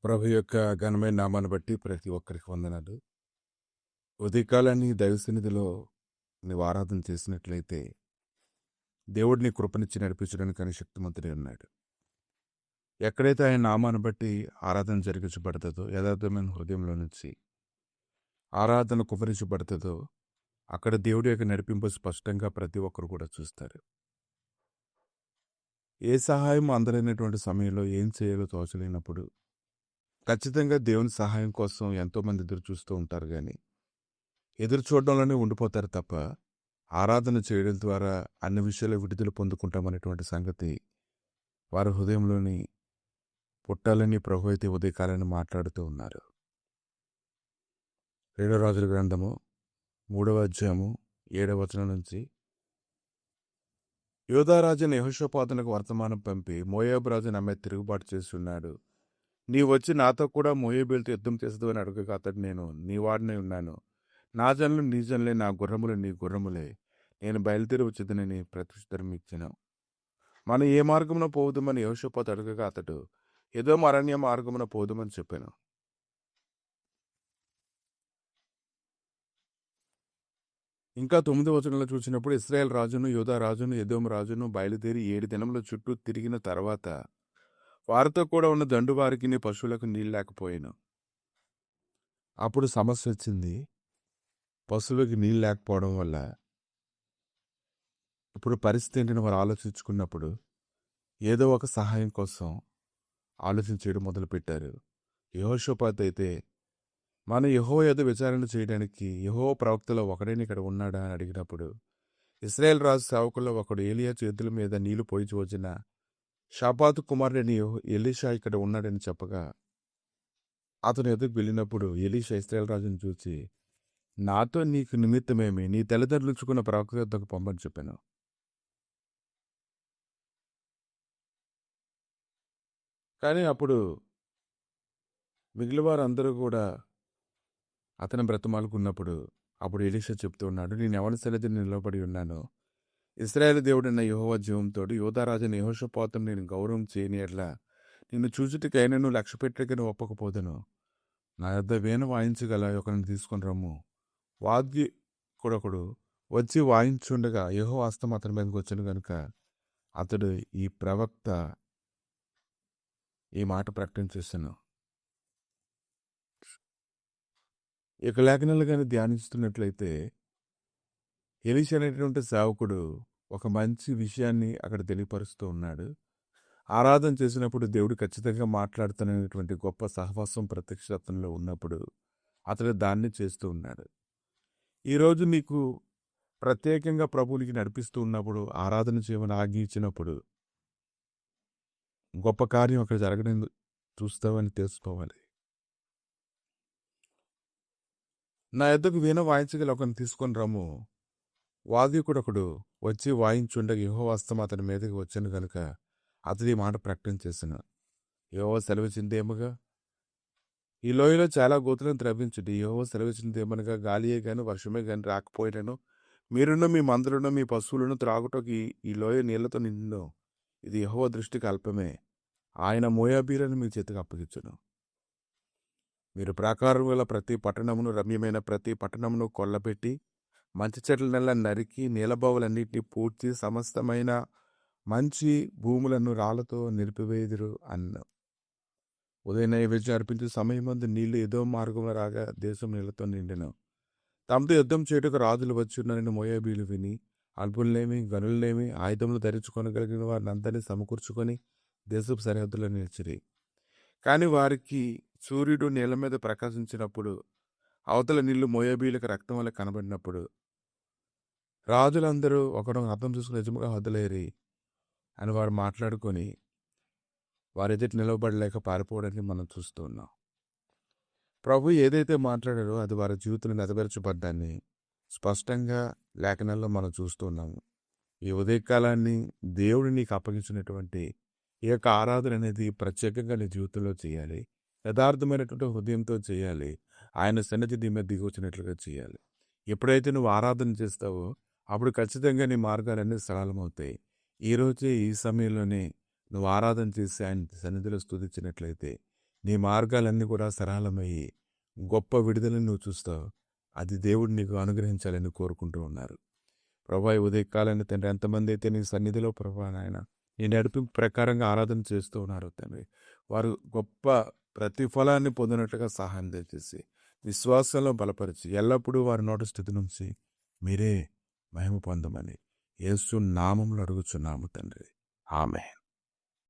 ప్రభు యొక్క ఘనమైన నామాన్ని బట్టి ప్రతి ఒక్కరికి వందనాలు. ఉదయకాలాన్ని దైవ సన్నిధిలో నీవు ఆరాధన చేసినట్లయితే దేవుడు నీ కృపనిచ్చి నడిపించడానికి అని శక్తిమంతుడే ఉన్నాడు. ఎక్కడైతే ఆయన నామాన్ని బట్టి ఆరాధన జరిగించబడుతుందో, యథార్థమైన హృదయంలో నుంచి ఆరాధన కుమరించబడుతుందో, అక్కడ దేవుడి యొక్క నడిపింపు స్పష్టంగా ప్రతి ఒక్కరు కూడా చూస్తారు. ఏ సహాయం అందలేనటువంటి సమయంలో ఏం చేయాలో తోచలేనప్పుడు ఖచ్చితంగా దేవుని సహాయం కోసం ఎంతోమంది ఎదురు చూస్తూ ఉంటారు, కానీ ఎదురు చూడడంలోనే ఉండిపోతారు తప్ప ఆరాధన చేయడం ద్వారా అన్ని విషయాలు విడుదల పొందుకుంటామనేటువంటి సంగతి వారి హృదయంలోని పుట్టాలని ప్రభు అయితే ఉదయకాలని మాట్లాడుతూ ఉన్నారు. 2 రాజుల గ్రంథము 3వ అధ్యాయము 7వ వచనం నుంచి, యోధారాజుని యెహోషాపాతునకు వర్తమానం పంపి, మోయాబు రాజు నా మీద తిరుగుబాటు చేస్తున్నాడు, నీ వచ్చి నాతో కూడా మోయాబీలతో యుద్ధం చేసదు అని అడుగగా అతడు, నేను నీ వాడినే ఉన్నాను, నా జనులు నీ జనులే, నా గుర్రములు నీ గుర్రములే, నేను బయలుదేరి వచ్చిందని ప్రత్యుత్తరం ఇచ్చాను. మనం ఏ మార్గమున పోదుమని యెహోషాపాతు అడగగా అతడు, ఏదో అరణ్య మార్గమున పోదుమని చెప్పాను. ఇంకా 9వ వచనంలో చూసినప్పుడు, ఇశ్రాయేల్ రాజును యూదా రాజును ఎదోము రాజును బయలుదేరి 7 దినముల చుట్టూ తిరిగిన తర్వాత వారితో కూడా ఉన్న దండు వారికి పశువులకు నీళ్ళు లేకపోయాను. అప్పుడు సమస్య వచ్చింది. పశువులకు నీళ్ళు లేకపోవడం వల్ల ఇప్పుడు పరిస్థితి ఏంటని వారు ఆలోచించుకున్నప్పుడు ఏదో ఒక సహాయం కోసం ఆలోచించడం మొదలుపెట్టారు. యెహోషాపాతు అయితే, మన యెహోవా యొద్ద విచారణ చేయడానికి యెహోవా ప్రవక్తలో ఒకడైనా ఇక్కడ ఉన్నాడా అని అడిగినప్పుడు, ఇశ్రాయేల్ రాజు సేవకుల్లో ఒకడు ఏలియా చేతుల మీద నీళ్లు పోయి వచ్చిన షాపాతు కుమారుడని ఎలీషా ఇక్కడ ఉన్నాడని చెప్పగా, అతను ఎదుగు వెళ్ళినప్పుడు ఎలీషా ఇశ్రాయేల్ రాజును చూసి, నాతో నీకు నిమిత్తమేమి, నీ తల్లిదండ్రులుచుకున్న ప్రవక్త యొద్దకు పంపని చెప్పాను. కానీ అప్పుడు మిగిలిన వారందరూ కూడా అతను బ్రతమాలుకున్నప్పుడు అప్పుడు ఎలీషా చెప్తూ ఉన్నాడు, నేను ఎవరి సన్నిధిని నిలబడి ఉన్నాను, ఇశ్రాయేల్ దేవుడైన యెహోవా జీవంతో యోధారాజుని యెహోషాపాతును నేను గౌరవం చేయని ఎడ్ల నిన్ను చూచుటికైనను లక్ష్య పెట్టకను ఒప్పకపోదును. నా యొద్ద వీణ వాయించగల ఒకరిని తీసుకొని రమ్ము. వాద్య కొడొకడు వచ్చి వాయించుండగా యెహోవా హస్తం అతని మీదకి వచ్చాను గనుక అతడు ఈ ప్రవక్త ఈ మాట ప్రకటించేశాను. ఇక లేఖనాలు కానీ ధ్యానిస్తున్నట్లయితే, ఎలీషా అనేటువంటి సేవకుడు ఒక మంచి విషయాన్ని అక్కడ తెలియపరుస్తూ ఉన్నాడు. ఆరాధన చేసినప్పుడు దేవుడు ఖచ్చితంగా మాట్లాడుతున్నటువంటి గొప్ప సహవాసం ప్రత్యక్షతలో ఉన్నప్పుడు అతడు దాన్ని చేస్తూ ఉన్నాడు. ఈరోజు నీకు ప్రత్యేకంగా ప్రభువునికి నడిపిస్తూ ఉన్నప్పుడు, ఆరాధన చేయమని ఆజ్ఞ ఇచ్చినప్పుడు గొప్ప కార్యం అక్కడ జరగడం చూస్తావని తెలుసుకోవాలి. నా యొద్దకు వీణ వాయించగల ఒకరిని తీసుకొని రమ్ము. వాద్యకుడు ఒకడు వచ్చి వాయించుండగా యెహోవా హస్తం అతని మీదకి వచ్చాను గనుక అతడి మాట ప్రకటన చేసిన. యెహోవా సెలవిచ్చిందేమగా, ఈ లోయలో చాలా గోతులను త్రవ్వించుడి. యెహోవా సెలవిచ్చిందేమనగా, గాలియే గాని వర్షమే గాని రాకపోయినను మీరున్న మీ మందలను మీ పశువులను త్రాగుటకు ఈ లోయ నీళ్లతో నిండును. ఇది యెహోవా దృష్టికి అల్పమే. ఆయన మోయాబీలను మీ చేతికి అప్పగించును. మీరు ప్రాకారం గల ప్రతి పట్టణమును, రమ్యమైన ప్రతి పట్టణమును కొల్లపెట్టి మంచి చెట్లనెల్లా నరికి నీలబావులన్నింటినీ పూడ్చి సమస్తమైన మంచి భూములను రాళ్లతో నిలిపివేయుదురు అన్న. ఉదయ నైవేద్యం అర్పించే సమయమందు నీళ్లు ఏదో మార్గంలో రాగా దేశం నీళ్లతో నిండెను. తమతో యుద్ధం చేయుటకు రాజులు వచ్చున్నారని మోయాబీలు విని అల్పులనేమి గనులనేమి ఆయుధములు ధరించుకొనగలిగిన వారిని అందరినీ సమకూర్చుకొని దేశపు సరిహద్దులో నిలిచిరి. కానీ వారికి సూర్యుడు నీళ్ల మీద ప్రకాశించినప్పుడు, అవతల నీళ్లు మోయాబీలకు రక్తం వల్ల కనబడినప్పుడు రాజులందరూ ఒకడు అర్థం చూసుకుని నిజముగా వదిలేరి అని వారు మాట్లాడుకొని వారి ఎదుటి నిలవబడలేక పారిపోవడానికి మనం చూస్తూ ఉన్నాం. ప్రభు ఏదైతే మాట్లాడారో అది వారి జీవితంలో నెరవేర్చబడ్డాన్ని స్పష్టంగా లేఖనాల్లో మనం చూస్తూ ఉన్నాము. ఈ ఉదయకాలాన్ని దేవుడు నీకు అప్పగించినటువంటి ఈ యొక్క ఆరాధన అనేది ప్రత్యేకంగా నీ జీవితంలో చేయాలి. యథార్థమైనటువంటి హృదయంతో చేయాలి. ఆయన సన్నిధి నీ మీద దిగి వచ్చినట్లుగా చేయాలి. ఎప్పుడైతే నువ్వు ఆరాధన చేస్తావో అప్పుడు ఖచ్చితంగా నీ మార్గాలన్నీ సరళమవుతాయి. ఈరోజే ఈ సమయంలోనే నువ్వు ఆరాధన చేసి ఆయన సన్నిధిలో స్తుతించినట్లయితే నీ మార్గాలన్నీ కూడా సరళమయ్యి గొప్ప విడుదలని నువ్వు చూస్తావు. అది దేవుడు నీకు అనుగ్రహించాలని కోరుకుంటూ ఉన్నారు. ప్రభా, ఈ ఉదయకాలాన్ని తండ్రి ఎంతమంది అయితే నీ సన్నిధిలో ప్రభా నాయన నీ నడిపింపు ప్రకారంగా ఆరాధన చేస్తూ ఉన్నారు తండ్రి, వారు గొప్ప ప్రతిఫలాన్ని పొందినట్లుగా సహాయం దయచేసి విశ్వాసంలో బలపరిచి ఎల్లప్పుడూ వారి నోటి స్థితి నుంచి మీరే మహిమ పొందమని యేసు నామములో అడుగుచున్నాము తండ్రి. ఆమేన్.